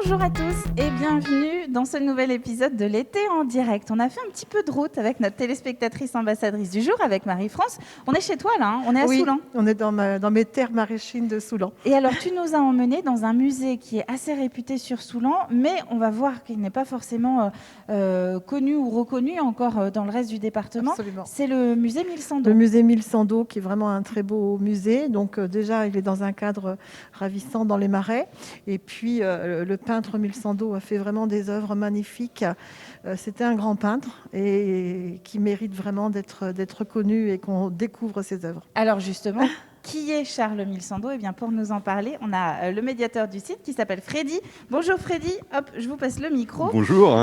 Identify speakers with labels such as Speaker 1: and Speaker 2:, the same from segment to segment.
Speaker 1: Bonjour à tous et bienvenue dans ce nouvel épisode de l'été en direct. On a fait un petit peu de route avec notre téléspectatrice ambassadrice du jour, avec Marie-France. On est chez toi là, hein, on est à
Speaker 2: Oui,
Speaker 1: Soulan.
Speaker 2: on est dans mes terres maraîchines de Soulan.
Speaker 1: Et alors tu nous as emmenés dans un musée qui est assez réputé sur Soulan, mais on va voir qu'il n'est pas forcément connu ou reconnu encore dans le reste du département.
Speaker 2: Absolument.
Speaker 1: C'est le musée Mille Sans
Speaker 2: Le
Speaker 1: dos.
Speaker 2: musée Mille Sans dos, qui est vraiment un très beau musée. Donc déjà, il est dans un cadre ravissant dans les marais. Et puis, le peintre Mille Sans dos a fait vraiment des œuvres magnifiques. C'était un grand peintre et qui mérite vraiment d'être connu et qu'on découvre ses œuvres.
Speaker 1: Alors justement, qui est Charles Mille Sans dos? Eh bien, pour nous en parler, on a le médiateur du site qui s'appelle Freddy. Bonjour Freddy, hop, je vous passe le micro.
Speaker 3: Bonjour.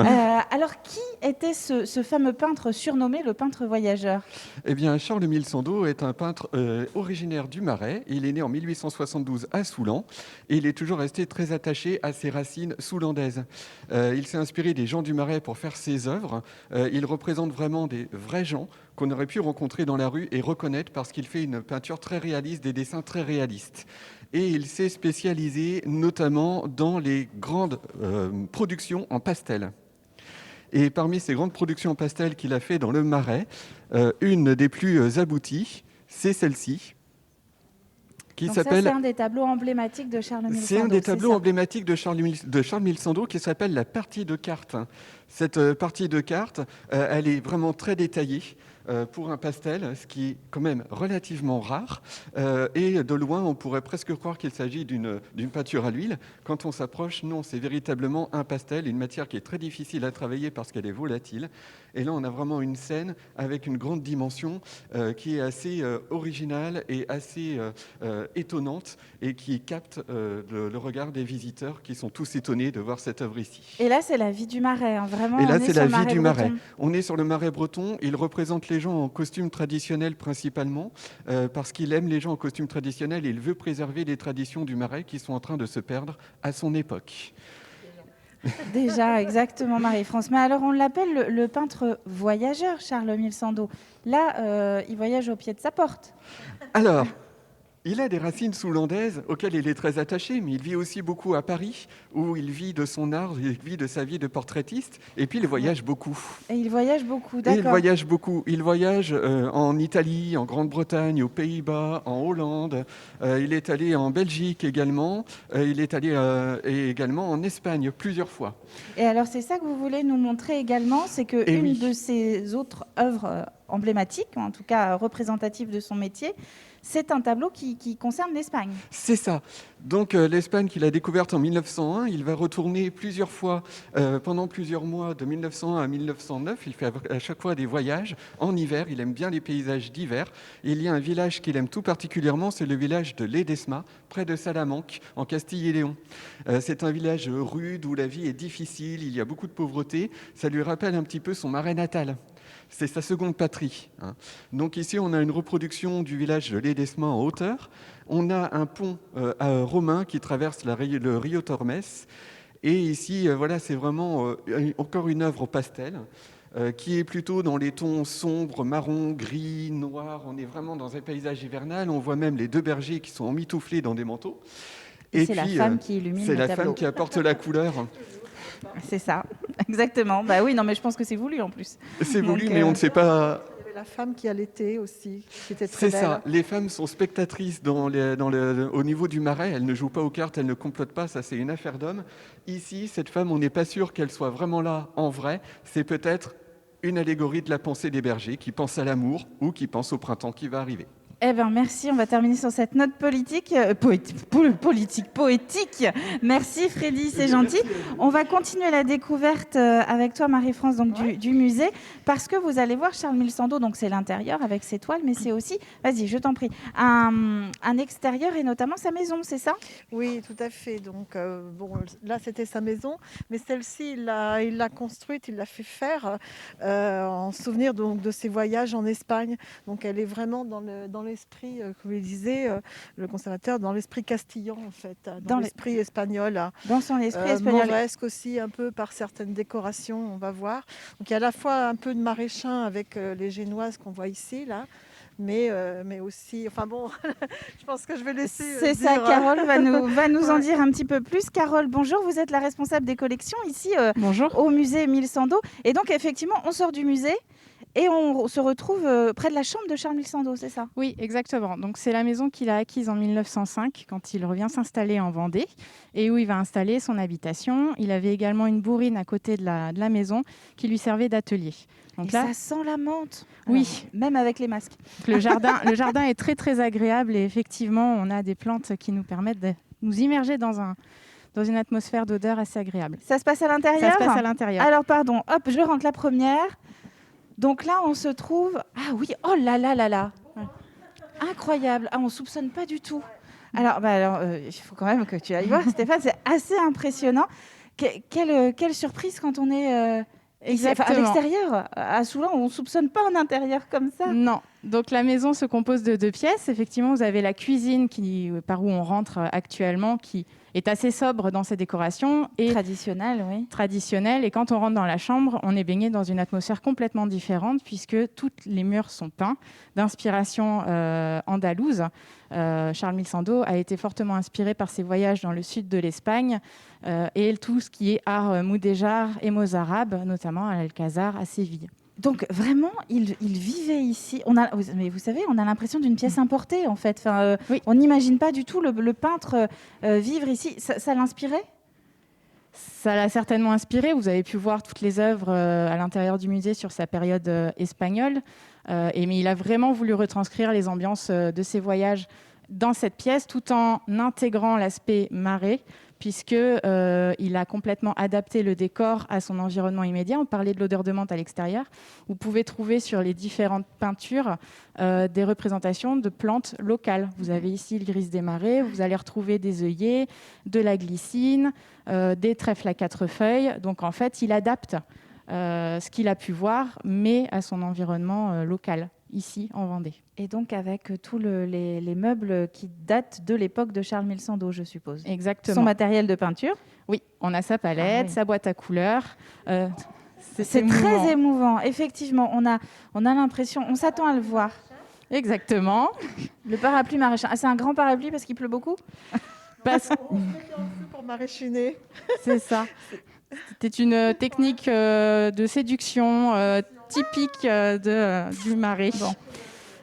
Speaker 1: Alors, qui était ce fameux peintre surnommé le peintre voyageur?
Speaker 3: Eh bien, Charles Mille Sans dos est un peintre originaire du Marais. Il est né en 1872 à Soulan et il est toujours resté très attaché à ses racines soulandaises. Il s'est inspiré des gens du Marais pour faire ses œuvres. Il représente vraiment des vrais gens qu'on aurait pu rencontrer dans la rue et reconnaître parce qu'il fait une peinture très réaliste, des dessins très réalistes. Et il s'est spécialisé notamment dans les grandes productions en pastel. Et parmi ces grandes productions en pastel qu'il a fait dans le Marais, une des plus abouties, c'est celle-ci, qui
Speaker 1: Donc
Speaker 3: s'appelle...
Speaker 1: ça, c'est un des tableaux emblématiques de Charles Mille Sans
Speaker 3: C'est
Speaker 1: dos.
Speaker 3: un des tableaux
Speaker 1: ça
Speaker 3: emblématiques de Charles Mille Sans dos qui s'appelle la partie de cartes. Cette partie de cartes, elle est vraiment très détaillée pour un pastel, ce qui est quand même relativement rare. Et de loin, on pourrait presque croire qu'il s'agit d'une peinture à l'huile. Quand on s'approche, non, c'est véritablement un pastel, une matière qui est très difficile à travailler parce qu'elle est volatile. Et là, on a vraiment une scène avec une grande dimension qui est assez originale et assez étonnante et qui capte le regard des visiteurs qui sont tous étonnés de voir cette œuvre ici.
Speaker 1: Et là, c'est la vie du Marais, hein, vraiment.
Speaker 3: Et là,
Speaker 1: on est
Speaker 3: c'est
Speaker 1: sur
Speaker 3: la
Speaker 1: le
Speaker 3: vie du
Speaker 1: breton.
Speaker 3: Marais. On est sur le Marais breton. Il représente les gens en costume traditionnel principalement parce qu'il aime les gens en costume traditionnel et il veut préserver les traditions du Marais qui sont en train de se perdre à son époque.
Speaker 1: Déjà, exactement, Marie-France. Mais alors, on l'appelle le peintre voyageur, Charles Mille Sans dos. Là, il voyage au pied de sa porte.
Speaker 3: Alors, il a des racines soulandaises auxquelles il est très attaché, mais il vit aussi beaucoup à Paris, où il vit de son art, il vit de sa vie de portraitiste, et puis il voyage beaucoup.
Speaker 1: Et il voyage beaucoup,
Speaker 3: Et
Speaker 1: d'accord.
Speaker 3: il voyage beaucoup. Il voyage en Italie, en Grande-Bretagne, aux Pays-Bas, en Hollande. Il est allé en Belgique également. Il est allé également en Espagne plusieurs fois.
Speaker 1: Et alors, c'est ça que vous voulez nous montrer également, c'est
Speaker 3: Et
Speaker 1: qu'une
Speaker 3: oui.
Speaker 1: de ses autres œuvres emblématiques, ou en tout cas représentatives de son métier, c'est un tableau qui concerne l'Espagne.
Speaker 3: C'est ça. Donc l'Espagne qu'il a découverte en 1901, il va retourner plusieurs fois pendant plusieurs mois de 1901 à 1909. Il fait à chaque fois des voyages en hiver. Il aime bien les paysages d'hiver. Et il y a un village qu'il aime tout particulièrement, c'est le village de Ledesma, près de Salamanque, en Castille et Léon. C'est un village rude où la vie est difficile, il y a beaucoup de pauvreté. Ça lui rappelle un petit peu son Marais natal. C'est sa seconde patrie. Donc ici, on a une reproduction du village de Ledesma en hauteur. On a un pont romain qui traverse le Rio Tormes. Et ici, voilà, c'est vraiment encore une œuvre au pastel qui est plutôt dans les tons sombres, marron, gris, noir. On est vraiment dans un paysage hivernal. On voit même les deux bergers qui sont emmitouflés dans des manteaux.
Speaker 1: Et c'est la femme qui illumine
Speaker 3: c'est
Speaker 1: le
Speaker 3: la
Speaker 1: tableau.
Speaker 3: femme qui apporte la couleur.
Speaker 1: C'est ça, exactement. Bah oui, non, mais je pense que c'est voulu en plus.
Speaker 3: C'est voulu,
Speaker 1: Donc,
Speaker 3: mais on ne sait pas...
Speaker 2: Il y avait la femme qui allaitait aussi, qui était très
Speaker 3: C'est
Speaker 2: belle.
Speaker 3: ça, les femmes sont spectatrices au niveau du Marais, elles ne jouent pas aux cartes, elles ne complotent pas, ça c'est une affaire d'homme. Ici, cette femme, on n'est pas sûr qu'elle soit vraiment là en vrai, c'est peut-être une allégorie de la pensée des bergers qui pensent à l'amour ou qui pensent au printemps qui va arriver.
Speaker 1: Eh bien, merci. On va terminer sur cette note poétique. Merci, Freddy, c'est gentil. On va continuer la découverte avec toi, Marie-France, donc du musée, parce que vous allez voir Charles Mille Sans dos. Donc, c'est l'intérieur avec ses toiles, mais c'est aussi, vas-y, je t'en prie, un extérieur et notamment sa maison, c'est ça?
Speaker 2: Oui, tout à fait. Donc, bon, là, c'était sa maison, mais celle-ci, il l'a construite, il l'a fait faire en souvenir donc, de ses voyages en Espagne. Donc, elle est vraiment dans l'esprit, comme il disait, le conservateur, dans l'esprit castillan, en fait, dans l'esprit espagnol.
Speaker 1: Dans son esprit espagnol.
Speaker 2: Mauresque aussi, un peu par certaines décorations, on va voir. Donc, il y a à la fois un peu de maraîchin avec les génoises qu'on voit ici, là, mais aussi, enfin bon, je pense que je vais laisser
Speaker 1: C'est ça,
Speaker 2: dire,
Speaker 1: Carole va nous en
Speaker 2: Ouais.
Speaker 1: dire un petit peu plus. Carole, bonjour, vous êtes la responsable des collections ici
Speaker 4: Bonjour.
Speaker 1: au musée Émile Sandeau. Et donc, effectivement, on sort du musée et on se retrouve près de la chambre de Charles Sandeau, c'est ça?
Speaker 4: Oui, exactement. Donc, c'est la maison qu'il a acquise en 1905 quand il revient s'installer en Vendée et où il va installer son habitation. Il avait également une bourrine à côté de la maison qui lui servait d'atelier. Donc
Speaker 1: Et
Speaker 4: là,
Speaker 1: ça sent la menthe.
Speaker 4: oui,
Speaker 1: Même avec les masques.
Speaker 4: le jardin est très très agréable et effectivement, on a des plantes qui nous permettent de nous immerger dans une atmosphère d'odeur assez agréable.
Speaker 1: Ça se passe à
Speaker 4: Ça
Speaker 1: l'intérieur?
Speaker 4: se passe à l'intérieur.
Speaker 1: Alors, pardon, hop, je rentre la première. Donc là, on se trouve... Ah oui, oh là là là là.
Speaker 4: Ouais.
Speaker 1: Incroyable. Ah, on ne soupçonne pas du tout. Alors, il faut quand même que tu ailles voir, Stéphane, c'est assez impressionnant. Quelle surprise quand on est ici, enfin, à
Speaker 4: Exactement.
Speaker 1: l'extérieur. À Soulan, on ne soupçonne pas en intérieur comme ça.
Speaker 4: Non. Donc la maison se compose de 2 pièces. Effectivement, vous avez la cuisine par où on rentre actuellement, qui est assez sobre dans ses décorations et
Speaker 1: Traditionnel, oui.
Speaker 4: traditionnelle. Et quand on rentre dans la chambre, on est baigné dans une atmosphère complètement différente puisque tous les murs sont peints d'inspiration andalouse. Charles Sandeau a été fortement inspiré par ses voyages dans le sud de l'Espagne et tout ce qui est art moudéjar et mozarabe, notamment à l'Alcazar à Séville.
Speaker 1: Donc vraiment, il vivait ici. Mais vous savez, on a l'impression d'une pièce importée en fait. Enfin,
Speaker 4: Oui.
Speaker 1: on n'imagine pas du tout le peintre vivre ici. Ça l'inspirait?
Speaker 4: Ça l'a certainement inspiré. Vous avez pu voir toutes les œuvres à l'intérieur du musée sur sa période espagnole. Mais il a vraiment voulu retranscrire les ambiances de ses voyages dans cette pièce, tout en intégrant l'aspect marée, puisqu'il a complètement adapté le décor à son environnement immédiat. On parlait de l'odeur de menthe à l'extérieur. Vous pouvez trouver sur les différentes peintures des représentations de plantes locales. Vous avez ici le gris des marais, vous allez retrouver des œillets, de la glycine, des trèfles à 4 feuilles. Donc en fait, il adapte ce qu'il a pu voir, mais à son environnement local, ici en Vendée.
Speaker 1: Et donc avec tous les meubles qui datent de l'époque de Charles Sandeau, je suppose.
Speaker 4: Exactement.
Speaker 1: Son matériel de peinture.
Speaker 4: Oui, on a sa palette,
Speaker 1: Ah oui.
Speaker 4: sa boîte à couleurs.
Speaker 1: C'est
Speaker 4: émouvant.
Speaker 1: très émouvant. Effectivement, on a l'impression, on s'attend à le voir.
Speaker 4: Exactement.
Speaker 1: Le parapluie maraîcher. Ah, c'est un grand parapluie parce qu'il pleut beaucoup?
Speaker 2: on se met en dessous pour maraîchiner.
Speaker 4: C'est ça. C'était une technique de séduction typique du marais.
Speaker 1: Bon.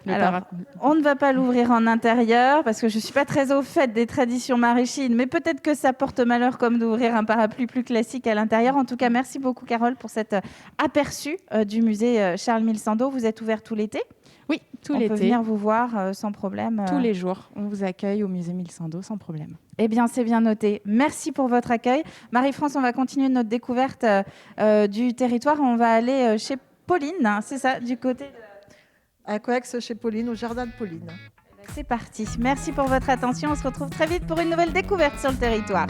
Speaker 4: Le
Speaker 1: Alors,
Speaker 4: parapluie.
Speaker 1: on ne va pas l'ouvrir en intérieur parce que je ne suis pas très au fait des traditions maraîchines, mais peut-être que ça porte malheur comme d'ouvrir un parapluie plus classique à l'intérieur. En tout cas, merci beaucoup Carole pour cet aperçu du musée Charles Sandeau. Vous êtes ouvert tout l'été?
Speaker 4: Oui, tout
Speaker 1: On peut
Speaker 4: l'été,
Speaker 1: venir vous voir sans problème.
Speaker 4: tous les jours. On vous accueille au musée Sandeau sans problème.
Speaker 1: Eh bien, c'est bien noté. Merci pour votre accueil. Marie-France, on va continuer notre découverte du territoire. On va aller chez Pauline, hein, c'est ça, du côté de...
Speaker 2: À Coex chez Pauline, au jardin de Pauline.
Speaker 1: C'est parti. Merci pour votre attention. On se retrouve très vite pour une nouvelle découverte sur le territoire.